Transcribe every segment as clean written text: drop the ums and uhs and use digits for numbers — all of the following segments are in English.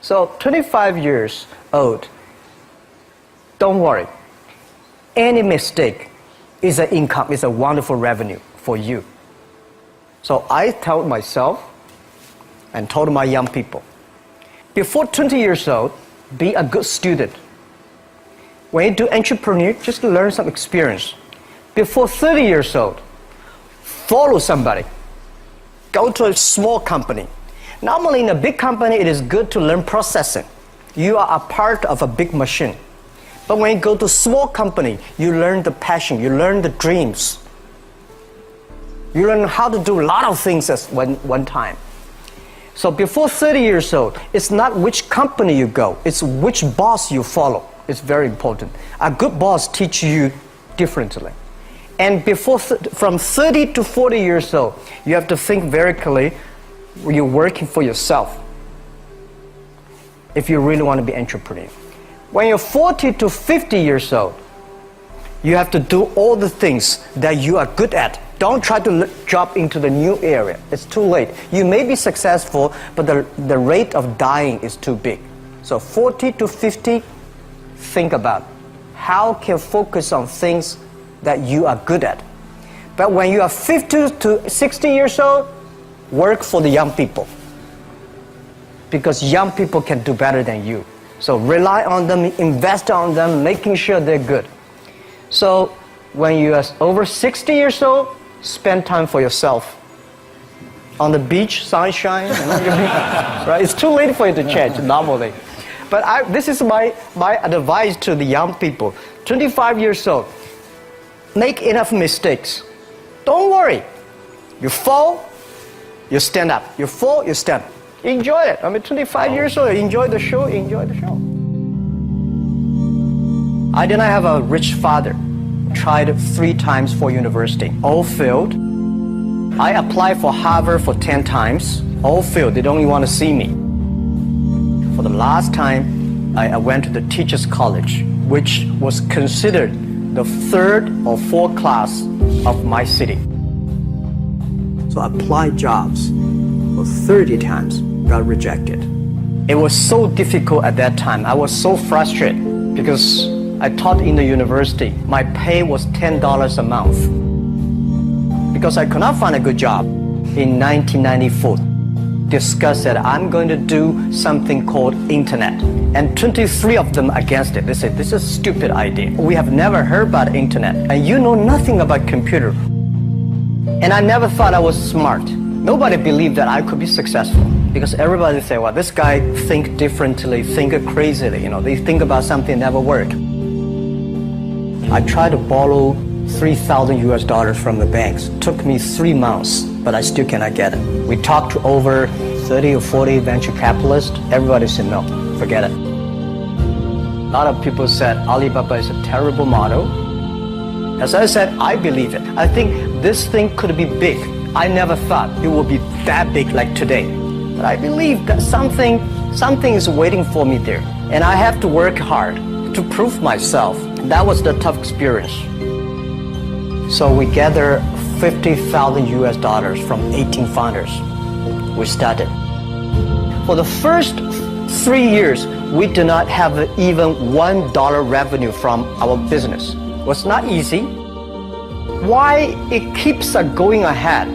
So 25 years old, don't worry. Any mistake is an income, is a wonderful revenue for you. So I told myself and told my young people, before 20 years old, be a good student. When you do entrepreneur, just learn some experience. Before 30 years old, follow somebody. Go to a small company. Normally in a big company, it is good to learn processing. You are a part of a big machine. But when you go to a small company, you learn the passion, you learn the dreams. You learn how to do a lot of things at one time. So before 30 years old, it's not which company you go, it's which boss you follow. It's very important. A good boss teaches you differently. And from 30 to 40 years old, you have to think very clearly, you're working for yourself if you really want to be an entrepreneur. When you're 40 to 50 years old, you have to do all the things that you are good at. Don't try to jump into the new area. It's too late. You may be successful, but the rate of dying is too big. So 40 to 50, think about how can you focus on things that you are good at. But when you are 50 to 60 years old, work for the young people. Because young people can do better than you. So rely on them, invest on them, making sure they're good. So when you are over 60 years old, spend time for yourself. On the beach, sunshine, right? It's too late for you to change normally. But this is my advice to the young people. 25 years old, make enough mistakes. Don't worry. You fall, you stand up. You fall, you stand up. Enjoy it. 25 years old, enjoy the show, enjoy the show. I did not have a rich father. Tried 3 times for university, all failed. I applied for Harvard for 10 times, all failed. They don't even want to see me. For the last time, I went to the Teachers College, which was considered the 3rd or 4th class of my city. So I applied jobs for 30 times, got rejected. It was so difficult at that time. I was so frustrated because I taught in the university. My pay was $10 a month. Because I could not find a good job. In 1994, discussed that I'm going to do something called internet. And 23 of them against it. They said, this is a stupid idea. We have never heard about internet. And you know nothing about computer. And I never thought I was smart. Nobody believed that I could be successful. Because everybody say, well, this guy think differently, think crazily. They think about something that never work. I tried to borrow $3,000 from the banks. Took me 3 months, but I still cannot get it. We talked to over 30 or 40 venture capitalists. Everybody said, no, forget it. A lot of people said Alibaba is a terrible model. As I said, I believe it. I think this thing could be big. I never thought it would be that big like today. But I believe that something is waiting for me there. And I have to work hard to prove myself. That was the tough experience. So we gathered $50,000 from 18 founders. We started. For the first 3 years, we did not have even $1 revenue from our business. It was not easy. Why it keeps going ahead,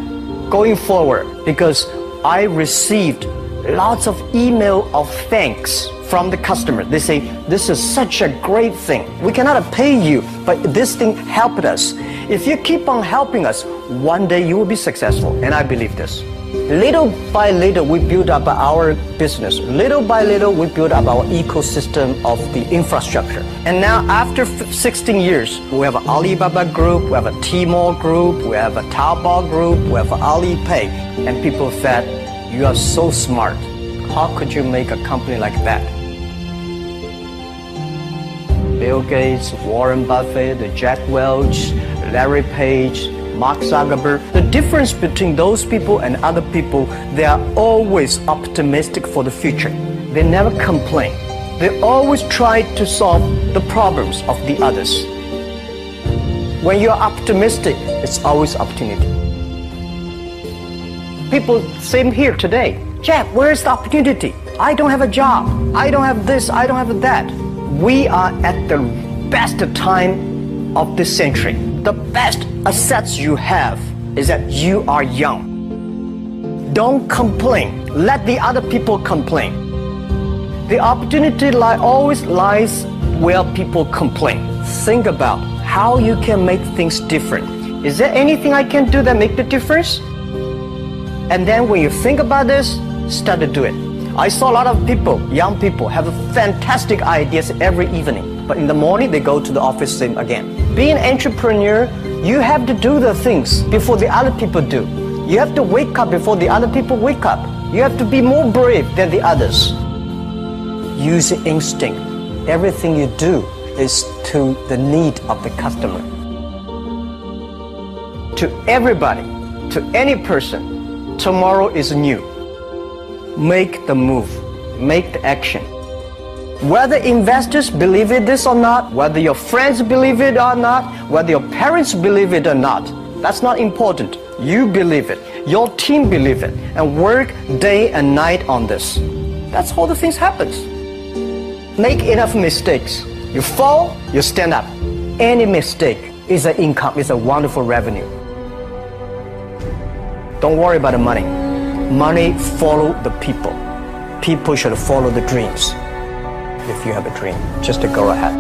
going forward? Because I received lots of email of thanks from the customer. They say, this is such a great thing. We cannot pay you, but this thing helped us. If you keep on helping us, one day you will be successful. And I believe this. Little by little, we build up our business. Little by little, we build up our ecosystem of the infrastructure. And now, after 16 years, we have an Alibaba group, we have a Tmall group, we have a Taobao group, we have Alipay. And people said, you are so smart. How could you make a company like that? Bill Gates, Warren Buffett, Jack Welch, Larry Page, Mark Zuckerberg. The difference between those people and other people, they are always optimistic for the future. They never complain. They always try to solve the problems of the others. When you're optimistic, it's always opportunity. People, same here today. Jack, where's the opportunity? I don't have a job. I don't have this. I don't have that. We are at the best time of this century. The best assets you have is that you are young. Don't complain. Let the other people complain. The opportunity always lies where people complain. Think about how you can make things different. Is there anything I can do that make the difference? And then when you think about this, start to do it. I saw a lot of people, young people, have fantastic ideas every evening. But in the morning, they go to the office same again. Being an entrepreneur, you have to do the things before the other people do. You have to wake up before the other people wake up. You have to be more brave than the others. Use instinct. Everything you do is to the need of the customer. To everybody, to any person, tomorrow is new. Make the move, make the action. Whether investors believe it this or not, whether your friends believe it or not, whether your parents believe it or not, that's not important. You believe it, your team believe it, and work day and night on this. That's how the things happens. Make enough mistakes. You fall, you stand up. Any mistake is an income, is a wonderful revenue. Don't worry about the money. Money follow the people. People should follow the dreams. If you have a dream, just to go ahead.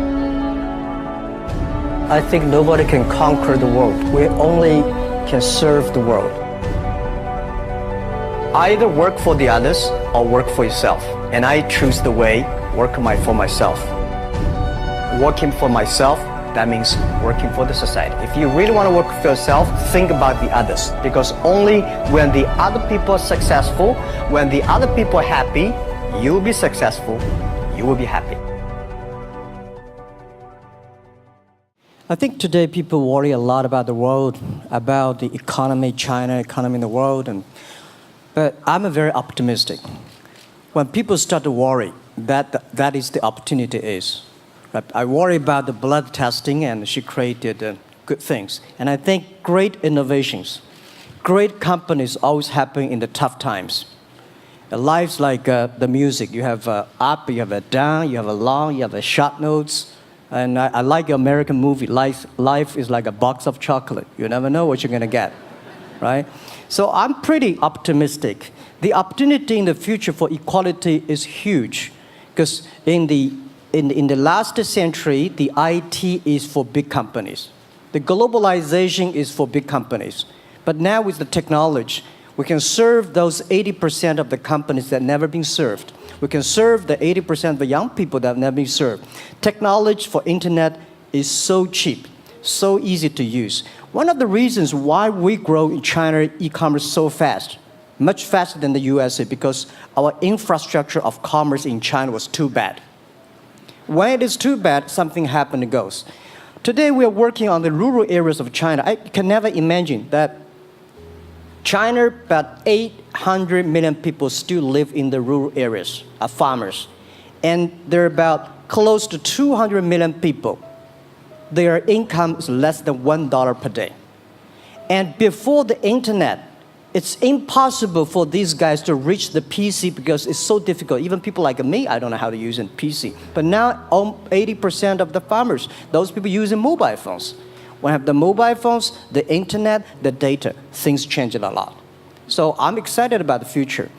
I think nobody can conquer the world. We only can serve the world. Either work for the others or work for yourself. And I choose the way, work for myself. Working for myself, that means working for the society. If you really want to work for yourself, think about the others. Because only when the other people are successful, when the other people are happy, you will be successful, you will be happy. I think today people worry a lot about the world, about the economy, China, economy in the world. But I'm very optimistic. When people start to worry, that is the opportunity is. I worry about the blood testing, and she created good things. And I think great innovations, great companies always happen in the tough times. Life's like the music. You have up, you have a down, you have a long, you have a short notes. And I like your American movie. Life is like a box of chocolate. You never know what you're going to get, right? So I'm pretty optimistic. The opportunity in the future for equality is huge, because in the last century, the IT is for big companies. The globalization is for big companies. But now with the technology, we can serve those 80% of the companies that never been served. We can serve the 80% of the young people that have never been served. Technology for internet is so cheap, so easy to use. One of the reasons why we grow in China e-commerce so fast, much faster than the USA, because our infrastructure of commerce in China was too bad. When it is too bad, something happens and goes. Today we are working on the rural areas of China. I can never imagine that China, about 800 million people still live in the rural areas, are farmers. And there are about close to 200 million people. Their income is less than $1 per day. And before the internet, it's impossible for these guys to reach the PC because it's so difficult. Even people like me, I don't know how to use a PC. But now 80% of the farmers, those people using mobile phones. When I have the mobile phones, the internet, the data, things change a lot. So I'm excited about the future.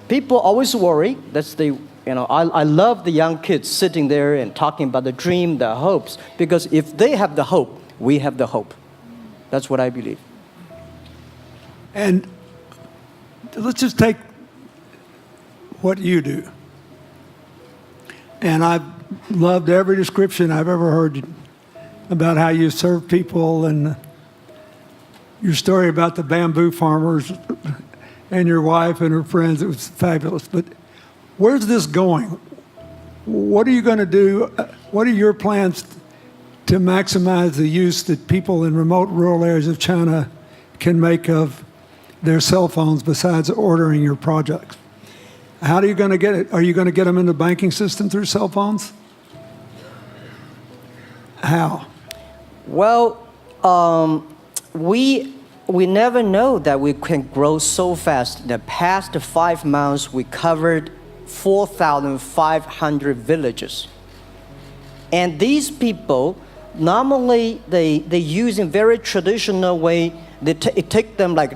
People always worry. I love the young kids sitting there and talking about the dream, the hopes, because if they have the hope, we have the hope. That's what I believe. And let's just take what you do. And I've loved every description I've ever heard about how you serve people, and your story about the bamboo farmers and your wife and her friends. It was fabulous. But where's this going? What are you going to do? What are your plans to maximize the use that people in remote rural areas of China can make of their cell phones besides ordering your projects? How are you going to get it? Are you going to get them in the banking system through cell phones? How? Well, we never know that we can grow so fast. In the past 5 months, we covered 4,500 villages. And these people, normally they use in very traditional way. It took them like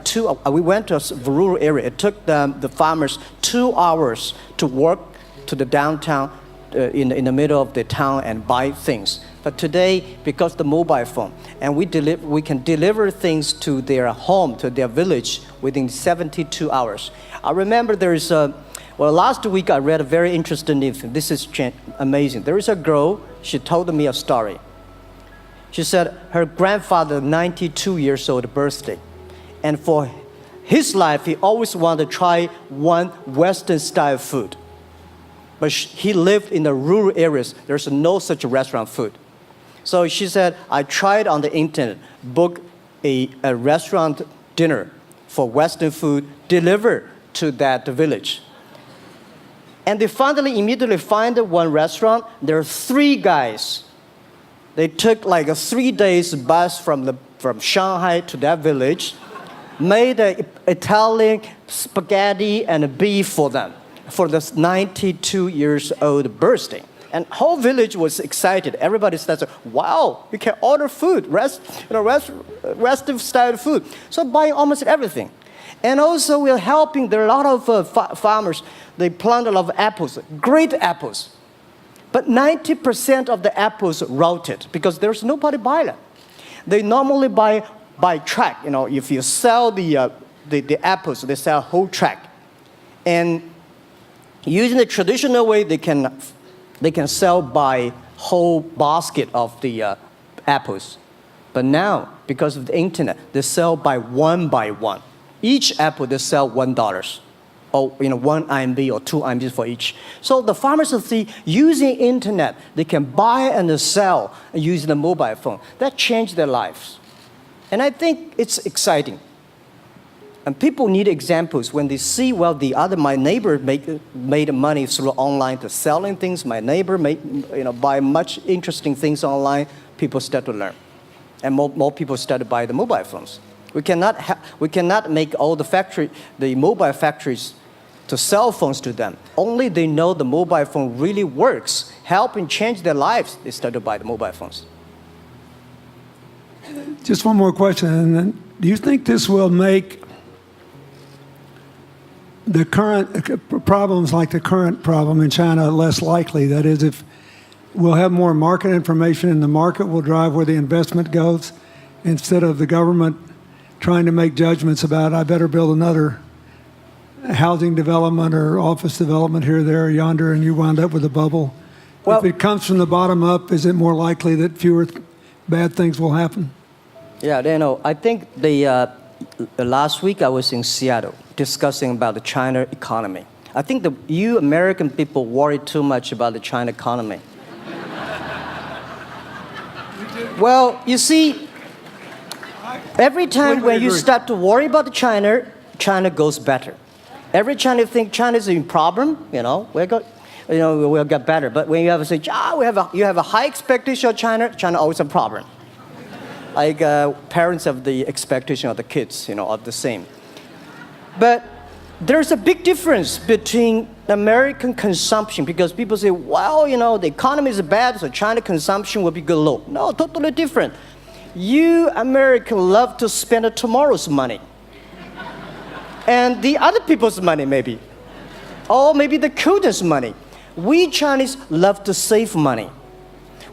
we went to a rural area. It took the farmers 2 hours to walk to the downtown in the middle of the town and buy things. But today, because the mobile phone, and we can deliver things to their home, to their village within 72 hours. I remember last week I read a very interesting thing. This is amazing. There is a girl, she told me a story. She said her grandfather, 92 years old birthday. And for his life, he always wanted to try one Western style food. But he lived in the rural areas. There's no such restaurant food. So she said, I tried on the internet, book a restaurant dinner for Western food, delivered to that village. And they finally immediately find one restaurant. There are 3 guys. They took like a 3 days bus from Shanghai to that village, made an Italian spaghetti and beef for them for this 92 years old birthday. And whole village was excited. Everybody said, wow, we can order food, Western style food. So buying almost everything. And also we're helping, there are a lot of farmers, they plant a lot of apples, great apples. But 90% of the apples rotted because there's nobody buy them. They normally buy by track. If you sell the apples, they sell whole track. And using the traditional way, they can sell by whole basket of the apples. But now, because of the internet, they sell by one. Each apple they sell $1. Or 1 RMB or 2 RMB for each. So the farmers see using internet, they can buy and sell using the mobile phone. That changed their lives. And I think it's exciting. And people need examples when they see, my neighbor made money through online to selling things. My neighbor buy much interesting things online. People start to learn. And more people start to buy the mobile phones. We cannot make all the mobile factories to sell phones to them. Only they know the mobile phone really works, helping change their lives, they start to buy the mobile phones. Just one more question. And then, do you think this will make the current problems like the current problem in China less likely? That is, if we'll have more market information and the market will drive where the investment goes instead of the government trying to make judgments about, I better build another housing development or office development here, there, or yonder, and you wound up with a bubble. If it comes from the bottom up, is it more likely that fewer bad things will happen? Yeah, I think last week I was in Seattle discussing about the China economy. I think you American people worry too much about the China economy. Well, you see, every time when you start to worry about China goes better. Every time you think China is in problem, we'll get better. But when you have to say, you have a high expectation of China always a problem. Like parents have the expectation of the kids, of the same. But there's a big difference between American consumption because people say, the economy is bad, so China consumption will be good low. No, totally different. You Americans love to spend tomorrow's money. And the other people's money, maybe. Or maybe the children's money. We Chinese love to save money.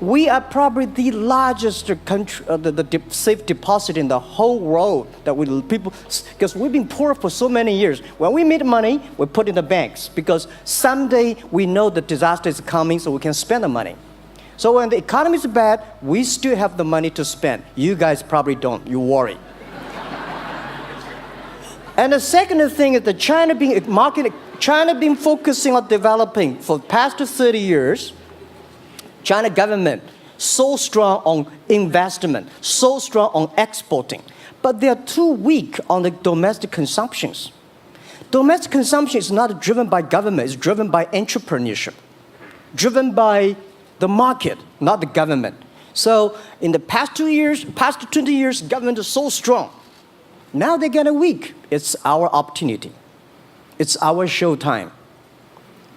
We are probably the largest country, the safe deposit in the whole world because we've been poor for so many years. When we make money, we put in the banks because someday we know the disaster is coming, so we can spend the money. So when the economy is bad, we still have the money to spend. You guys probably don't. You worry. And the second thing is that China been focusing on developing for the past 30 years. China government so strong on investment, so strong on exporting, but they are too weak on the domestic consumptions. Domestic consumption is not driven by government, it's driven by entrepreneurship, driven by the market, not the government. So in the past 20 years, government is so strong. Now they're getting weak. It's our opportunity. It's our showtime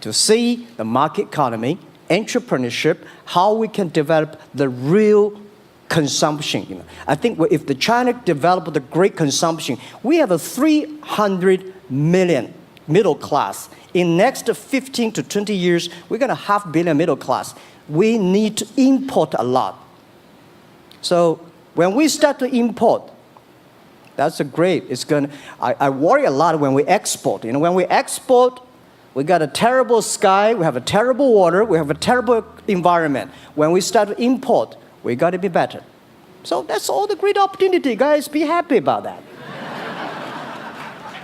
to see the market economy, entrepreneurship, how we can develop the real consumption. I think if the China developed the great consumption, we have a 300 million middle class. In next 15 to 20 years, we're going to have 500 million middle class. We need to import a lot. So when we start to import, that's a great. I worry a lot when we export. When we export, we got a terrible sky, we have a terrible water, we have a terrible environment. When we start to import, we got to be better. So that's all the great opportunity, guys. Be happy about that.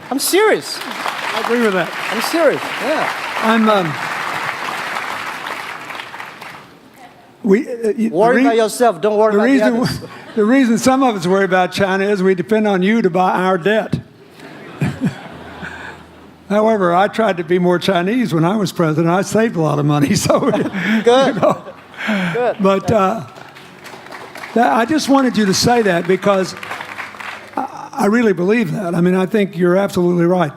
I'm serious. I agree with that. I'm serious. Yeah. Worry about yourself. Don't worry about the others. The reason some of us worry about China is we depend on you to buy our debt. However, I tried to be more Chinese when I was president. I saved a lot of money. So good. Good. But I just wanted you to say that because I really believe that. I mean, I think you're absolutely right.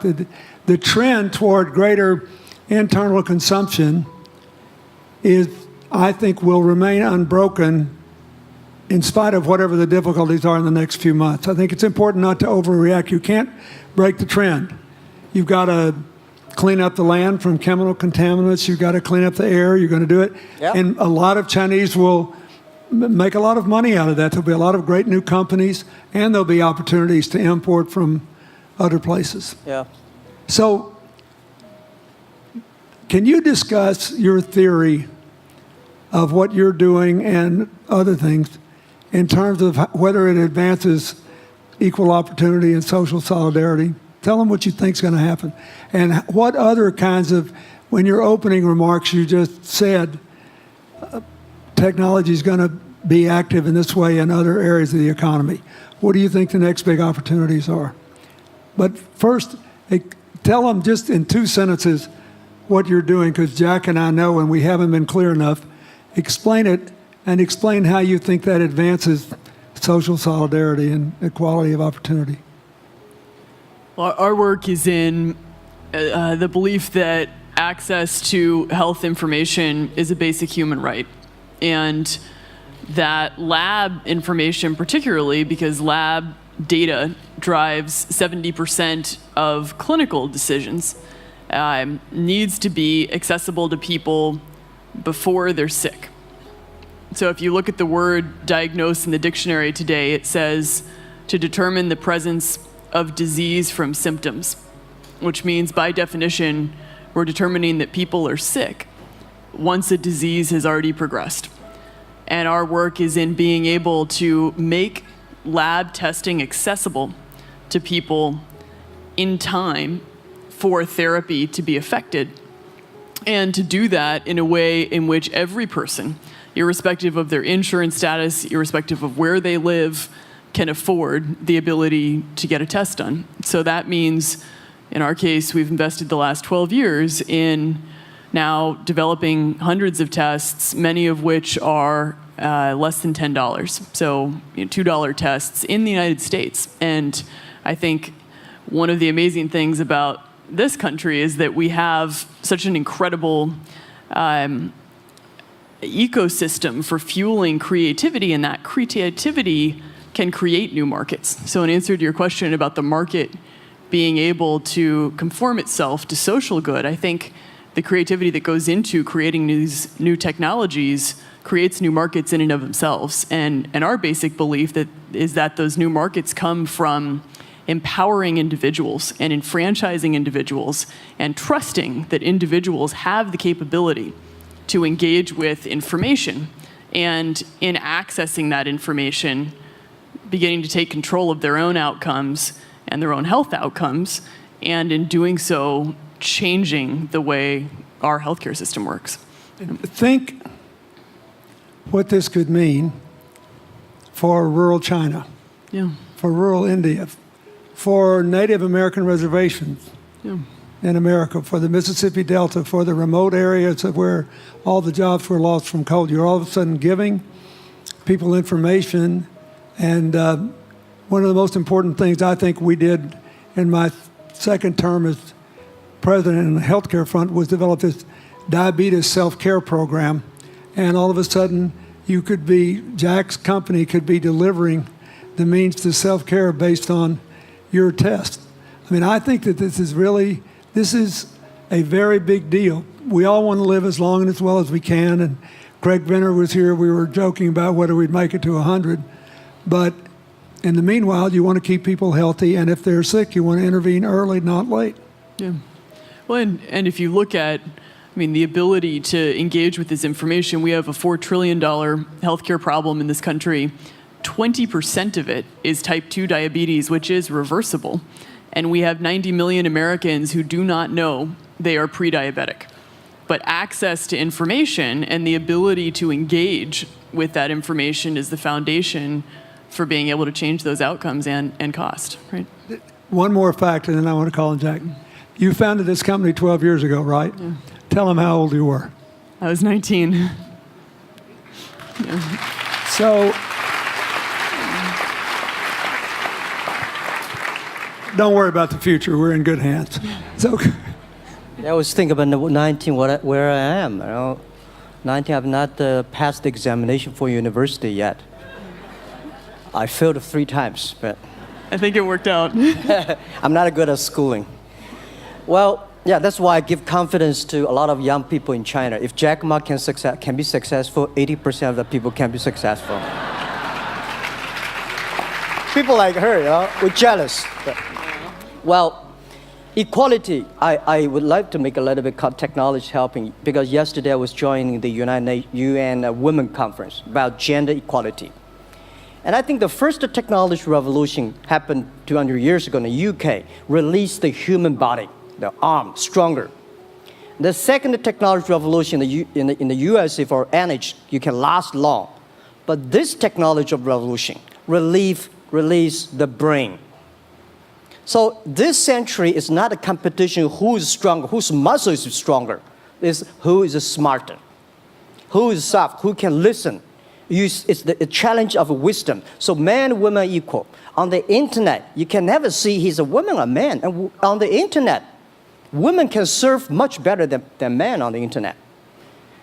The trend toward greater internal consumption I think, will remain unbroken in spite of whatever the difficulties are in the next few months. I think it's important not to overreact. You can't break the trend. You've got to clean up the land from chemical contaminants. You've got to clean up the air. You're going to do it. Yep. And a lot of Chinese will make a lot of money out of that. There'll be a lot of great new companies, and there'll be opportunities to import from other places. Yeah. So can you discuss your theory of what you're doing and other things in terms of whether it advances equal opportunity and social solidarity? Tell them what you think is going to happen. And what other kinds of, when your opening remarks, you just said technology is going to be active in this way in other areas of the economy. What do you think the next big opportunities are? But first, tell them just in 2 sentences what you're doing, because Jack and I know, and we haven't been clear enough. Explain it, and explain how you think that advances social solidarity and equality of opportunity. Well, our work is in the belief that access to health information is a basic human right. And that lab information, particularly because lab data drives 70% of clinical decisions, needs to be accessible to people before they're sick. So if you look at the word diagnose in the dictionary today, it says to determine the presence of disease from symptoms, which means by definition, we're determining that people are sick once a disease has already progressed. And our work is in being able to make lab testing accessible to people in time for therapy to be effected, and to do that in a way in which every person, irrespective of their insurance status, irrespective of where they live, can afford the ability to get a test done. So that means, in our case, we've invested the last 12 years in now developing hundreds of tests, many of which are less than $10. So $2 tests in the United States. And I think one of the amazing things about this country is that we have such an incredible ecosystem for fueling creativity, and that creativity can create new markets. So in answer to your question about the market being able to conform itself to social good, I think the creativity that goes into creating these new technologies creates new markets in and of themselves. And our basic belief is that those new markets come from empowering individuals and enfranchising individuals and trusting that individuals have the capability to engage with information, and in accessing that information, beginning to take control of their own outcomes and their own health outcomes, and in doing so, changing the way our healthcare system works. Think what this could mean for rural China, for rural India, for Native American reservations in America, for the Mississippi Delta, for the remote areas of where all the jobs were lost from coal. You're all of a sudden giving people information. And one of the most important things I think we did in my second term as president in the healthcare front was develop this diabetes self-care program, and all of a sudden Jack's company could be delivering the means to self-care based on your test. I mean, I think that this is a very big deal. We all want to live as long and as well as we can, and Craig Venner was here. We were joking about whether we'd make it to 100, but in the meanwhile, you want to keep people healthy, and if they're sick, you want to intervene early, not late. Yeah. Well, and if you look at, the ability to engage with this information, we have a $4 trillion healthcare problem in this country. 20% of it is type 2 diabetes, which is reversible. And we have 90 million Americans who do not know they are pre-diabetic. But access to information and the ability to engage with that information is the foundation for being able to change those outcomes and cost, right? One more fact, and then I want to call on Jack. You founded this company 12 years ago, right? Yeah. Tell them how old you were. I was 19. Yeah. So, don't worry about the future. We're in good hands. So, I was thinking about 19, where I am. 19, I've not passed the examination for university yet. I failed 3 times, but I think it worked out. I'm not good at schooling. Well, yeah, that's why I give confidence to a lot of young people in China. If Jack Ma can be successful, 80% of the people can be successful. People like her, we're jealous. But, well, equality, I would like to make a little bit technology helping, because yesterday I was joining the UN Women Conference about gender equality. And I think the first technology revolution happened 200 years ago in the UK, released the human body, the arm, stronger. The second technology revolution in the USA for energy, you can last long. But this technology revolution release the brain. So this century is not a competition who is stronger, whose muscle is stronger. It's who is smarter, who is soft, who can listen. It's the challenge of wisdom. So man, woman equal. On the internet, you can never see he's a woman or man. And on the internet, women can serve much better than men on the internet.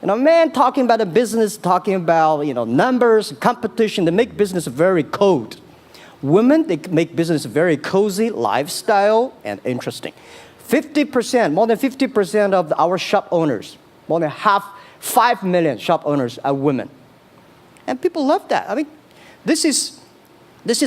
Men talking about the business, talking about numbers, competition, they make business very cold. Women, they make business very cozy, lifestyle, and interesting. 50%, more than 50% of our shop owners, more than 5 million shop owners are women. And people love that. This is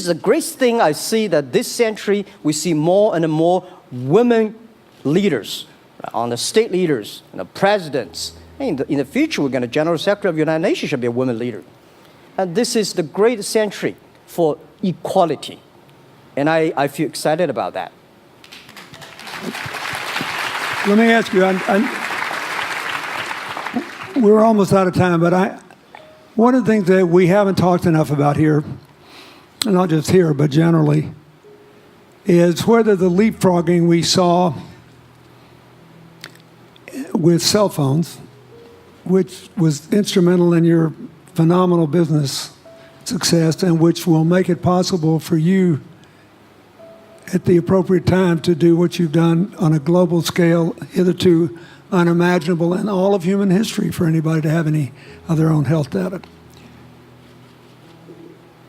a great thing. I see that this century, we see more and more women leaders, on the state leaders, presidents. In the future, we're going to General Secretary of the United Nations should be a woman leader. And this is the great century for equality. And I feel excited about that. let me ask you, we're almost out of time, but one of the things that we haven't talked enough about here, and not just here, but generally, is whether the leapfrogging we saw with cell phones, which was instrumental in your phenomenal business success and which will make it possible for you at the appropriate time to do what you've done on a global scale, hitherto unimaginable in all of human history for anybody to have any of their own health data.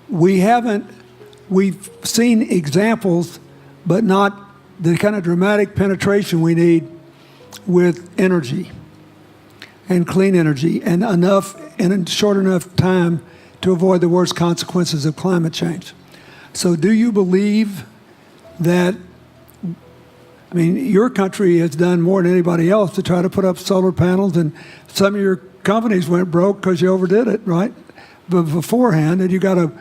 We've seen examples, but not the kind of dramatic penetration we need with energy and clean energy and enough in a short enough time to avoid the worst consequences of climate change. So do you believe that, your country has done more than anybody else to try to put up solar panels, and some of your companies went broke because you overdid it, right? But beforehand, and you got to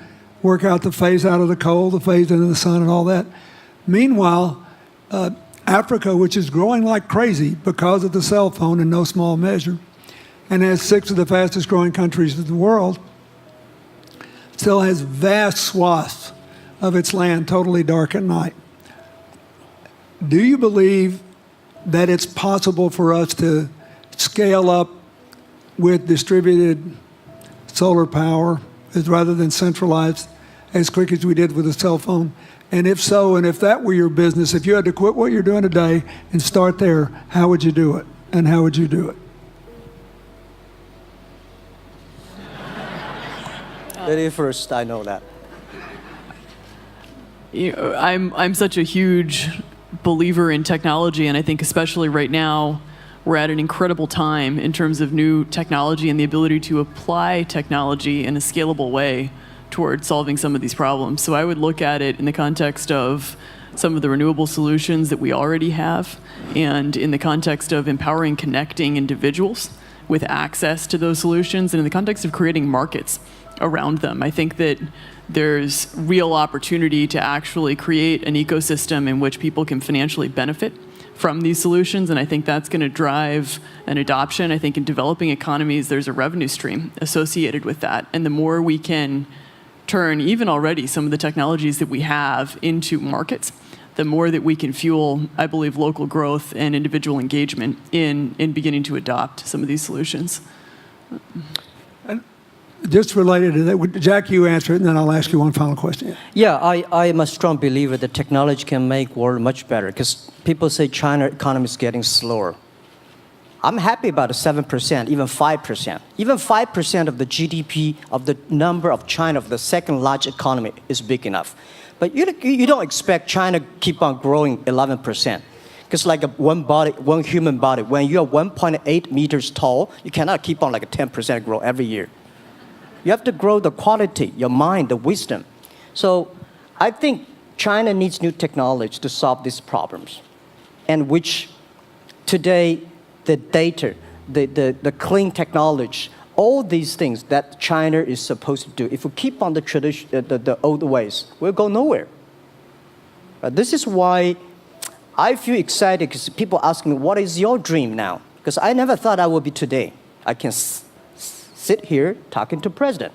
work out the phase out of the coal, the phase into the sun and all that. Meanwhile, Africa, which is growing like crazy because of the cell phone in no small measure, and has 6 of the fastest growing countries in the world, still has vast swaths of its land totally dark at night. Do you believe that it's possible for us to scale up with distributed solar power rather than centralized as quick as we did with the cell phone? And if so, and if that were your business, if you had to quit what you're doing today and start there, how would you do it? And how would you do it? Very first, I know that. I'm such a huge believer in technology, and I think especially right now, we're at an incredible time in terms of new technology and the ability to apply technology in a scalable way towards solving some of these problems. So I would look at it in the context of some of the renewable solutions that we already have, and in the context of empowering, connecting individuals with access to those solutions, and in the context of creating markets around them. I think that there's real opportunity to actually create an ecosystem in which people can financially benefit from these solutions, and I think that's going to drive an adoption. I think in developing economies, there's a revenue stream associated with that, and the more we can turn even already some of the technologies that we have into markets, the more that we can fuel, I believe, local growth and individual engagement in beginning to adopt some of these solutions. Just related to that, Jack, you answer it, and then I'll ask you one final question. Yeah, I am a strong believer that technology can make world much better, because people say China economy is getting slower. I'm happy about the 7%, even 5%. Even 5% of the GDP of the number of China, of the second largest economy, is big enough. But you don't expect China to keep on growing 11%. Because like one human body, when you're 1.8 meters tall, you cannot keep on like a 10% growth every year. You have to grow the quality, your mind, the wisdom. So I think China needs new technology to solve these problems, and which today the data, the clean technology, all these things that China is supposed to do, if we keep on the tradition, the old ways, we'll go nowhere. This is why I feel excited, because people ask me, what is your dream now? Because I never thought I would be today. I can sit here talking to president.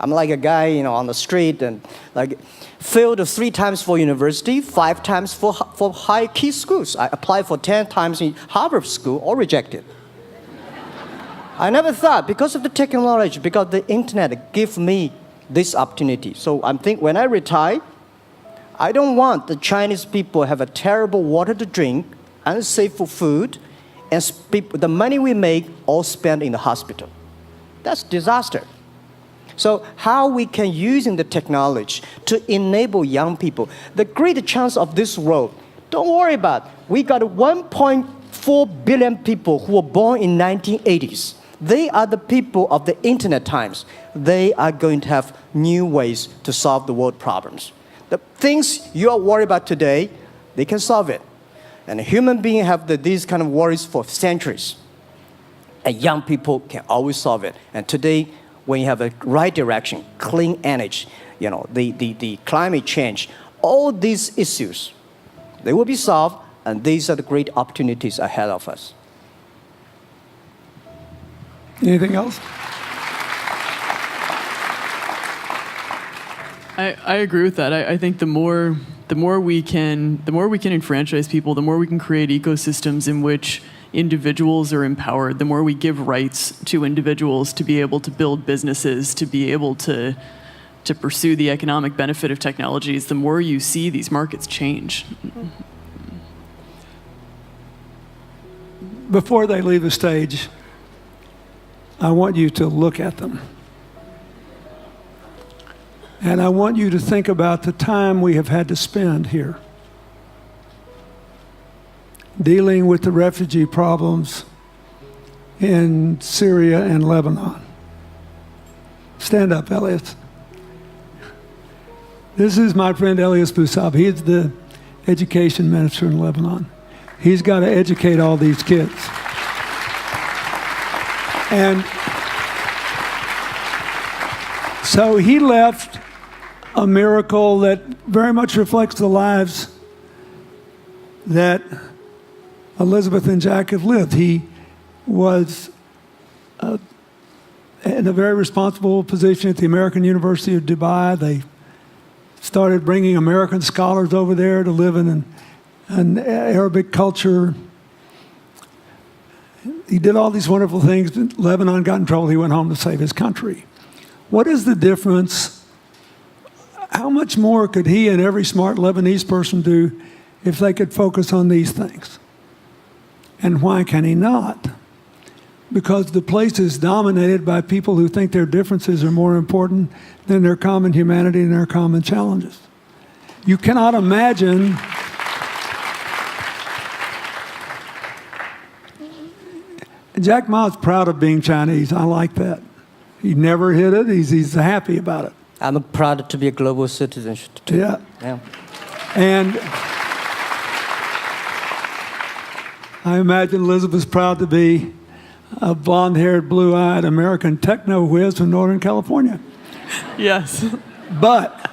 I'm like a guy, on the street, and like failed 3 times for university, 5 times for high key schools. I applied for 10 times in Harvard school, all rejected. I never thought, because of the technology, because the internet gave me this opportunity. So I'm thinking, when I retire, I don't want the Chinese people have a terrible water to drink, unsafe for food, and the money we make all spent in the hospital. That's disaster. So how we can using the technology to enable young people, the great chance of this world, don't worry about it. We got 1.4 billion people who were born in 1980s. They are the people of the internet times. They are going to have new ways to solve the world problems. The things you are worried about today, they can solve it. And human beings have these kind of worries for centuries. And young people can always solve it. And today, when you have a right direction, clean energy, the climate change, all these issues, they will be solved, and these are the great opportunities ahead of us. Anything else? I agree with that. I think the more we can enfranchise people, the more we can create ecosystems in which individuals are empowered, the more we give rights to individuals to be able to build businesses, to be able to pursue the economic benefit of technologies, the more you see these markets change. Before they leave the stage, I want you to look at them. And I want you to think about the time we have had to spend here dealing with the refugee problems in Syria and Lebanon. Stand up, Elias. This is my friend Elias Bousab. He is the education minister in Lebanon. He's got to educate all these kids. And so he left a miracle that very much reflects the lives that Elizabeth and Jack have lived. He was in a very responsible position at the American University of Dubai. They started bringing American scholars over there to live in an Arabic culture. He did all these wonderful things. Lebanon got in trouble. He went home to save his country. What is the difference? How much more could he and every smart Lebanese person do if they could focus on these things? And why can he not? because the place is dominated by people who think their differences are more important than their common humanity and their common challenges. You cannot imagine Jack Ma's proud of being Chinese. I like that. He never hid it. He's happy about it. I'm proud to be a global citizen too. Yeah. Yeah. And I imagine Elizabeth's proud to be a blonde-haired, blue-eyed American techno whiz from Northern California. Yes. But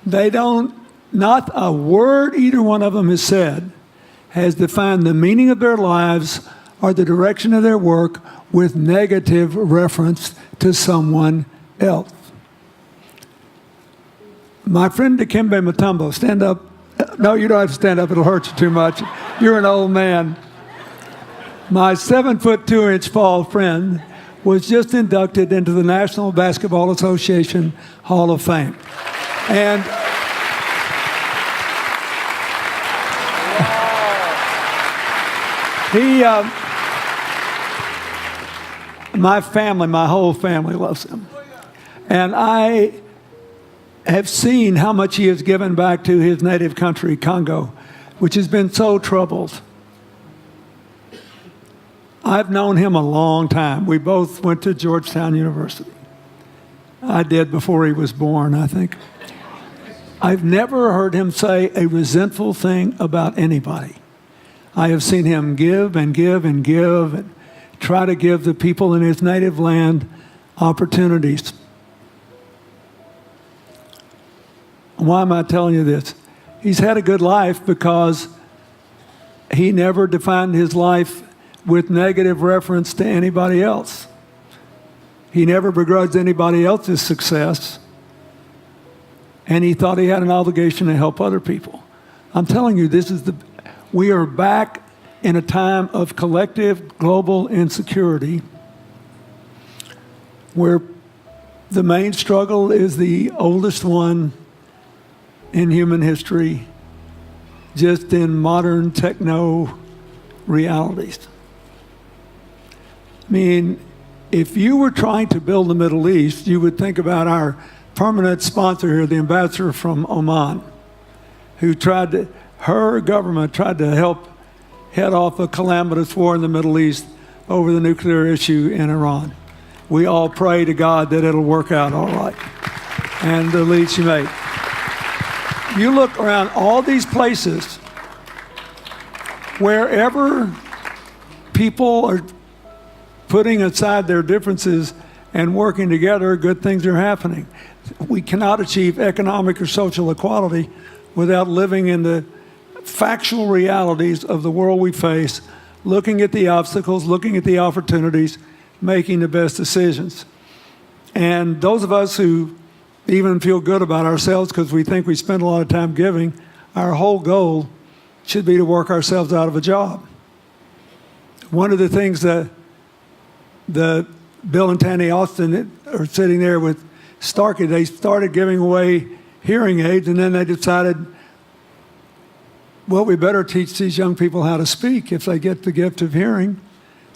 they don't, not a word either one of them has said has defined the meaning of their lives or the direction of their work with negative reference to someone else. My friend Dikembe Mutombo, stand up. No, you don't have to stand up. It'll hurt you too much. You're an old man. My 7'2" tall friend was just inducted into the National Basketball Association Hall of Fame. And my family, my whole family loves him. And I have seen how much he has given back to his native country, Congo, which has been so troubled. I've known him a long time. We both went to Georgetown University. I did before he was born, I think. I've never heard him say a resentful thing about anybody. I have seen him give and give and give and try to give the people in his native land opportunities. Why am I telling you this? He's had a good life because he never defined his life with negative reference to anybody else. He never begrudged anybody else's success, and he thought he had an obligation to help other people. I'm telling you, we are back in a time of collective global insecurity where the main struggle is the oldest one in human history, just in modern techno realities. I mean, if you were trying to build the Middle East, you would think about our permanent sponsor here, the ambassador from Oman, who her government tried to help head off a calamitous war in the Middle East over the nuclear issue in Iran. We all pray to God that it'll work out all right. And the lead she made. You look around all these places, wherever people are putting aside their differences and working together, good things are happening. We cannot achieve economic or social equality without living in the factual realities of the world we face, looking at the obstacles, looking at the opportunities, making the best decisions. And those of us who even feel good about ourselves because we think we spend a lot of time giving, our whole goal should be to work ourselves out of a job. One of the things that Bill and Tanny Austin are sitting there with Starkey, they started giving away hearing aids, and then they decided, well, we better teach these young people how to speak. If they get the gift of hearing,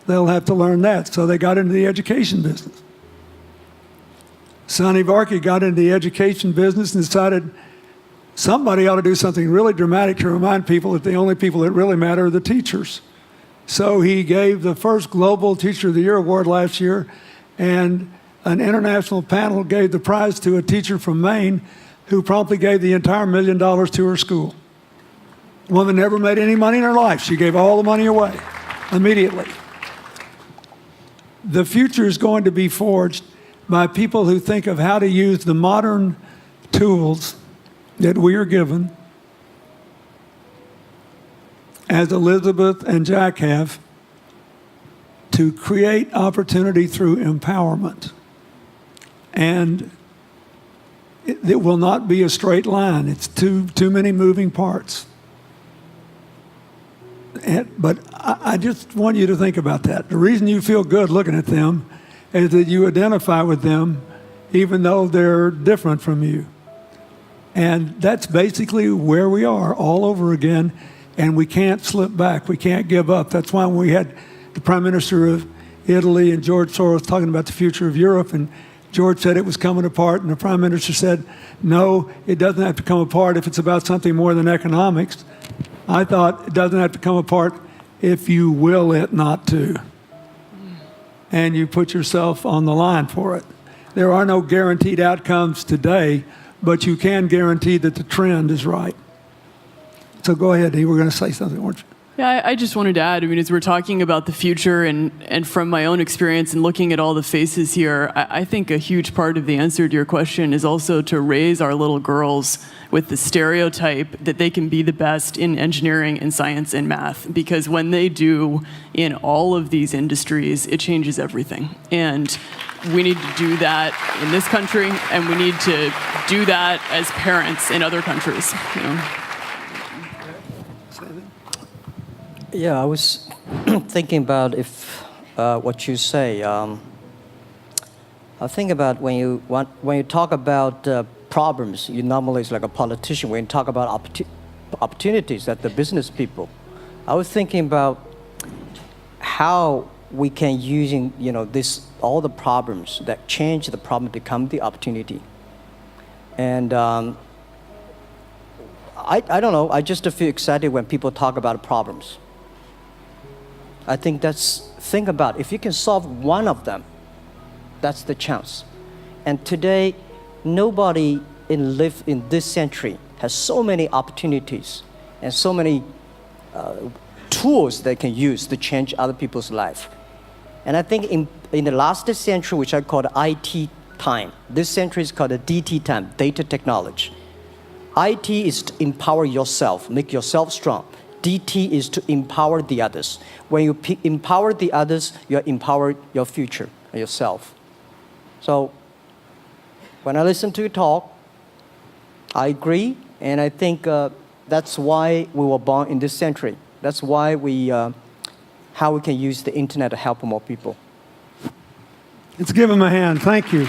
they'll have to learn that. So they got into the education business. Sonny Varkey got into the education business and decided somebody ought to do something really dramatic to remind people that the only people that really matter are the teachers. So he gave the first Global Teacher of the Year award last year, and an international panel gave the prize to a teacher from Maine who promptly gave the entire $1 million to her school. The woman never made any money in her life. She gave all the money away immediately. The future is going to be forged by people who think of how to use the modern tools that we are given, as Elizabeth and Jack have, to create opportunity through empowerment. And it will not be a straight line. It's too many moving parts. But I just want you to think about that. The reason you feel good looking at them is that you identify with them even though they're different from you. And that's basically where we are all over again, and we can't slip back. We can't give up. That's why when we had the Prime Minister of Italy and George Soros talking about the future of Europe, and George said it was coming apart, and the Prime Minister said, no, it doesn't have to come apart if it's about something more than economics. I thought it doesn't have to come apart if you will it not to. And you put yourself on the line for it. There are no guaranteed outcomes today, but you can guarantee that the trend is right. So go ahead, you were going to say something, weren't you? Yeah, I just wanted to add, I mean, as we're talking about the future and from my own experience and looking at all the faces here, I think a huge part of the answer to your question is also to raise our little girls with the stereotype that they can be the best in engineering and science and math. Because when they do in all of these industries, it changes everything. And we need to do that in this country, and we need to do that as parents in other countries. You know? Yeah, I was thinking about if what you say. I think about when you talk about problems, you normally it's like a politician. When you talk about opportunities that the business people, I was thinking about how we can using this all the problems that change the problem become the opportunity, and. I don't know. I just feel excited when people talk about problems. I think think about if you can solve one of them, that's the chance. And today, nobody live in this century has so many opportunities and so many tools they can use to change other people's life. And I think in the last century, which I call the IT time, this century is called the DT time, data technology. IT is to empower yourself, make yourself strong. DT is to empower the others. When you empower the others, you empower your future, yourself. So when I listen to you talk, I agree, and I think that's why we were born in this century. That's why how we can use the internet to help more people. Let's give him a hand. Thank you.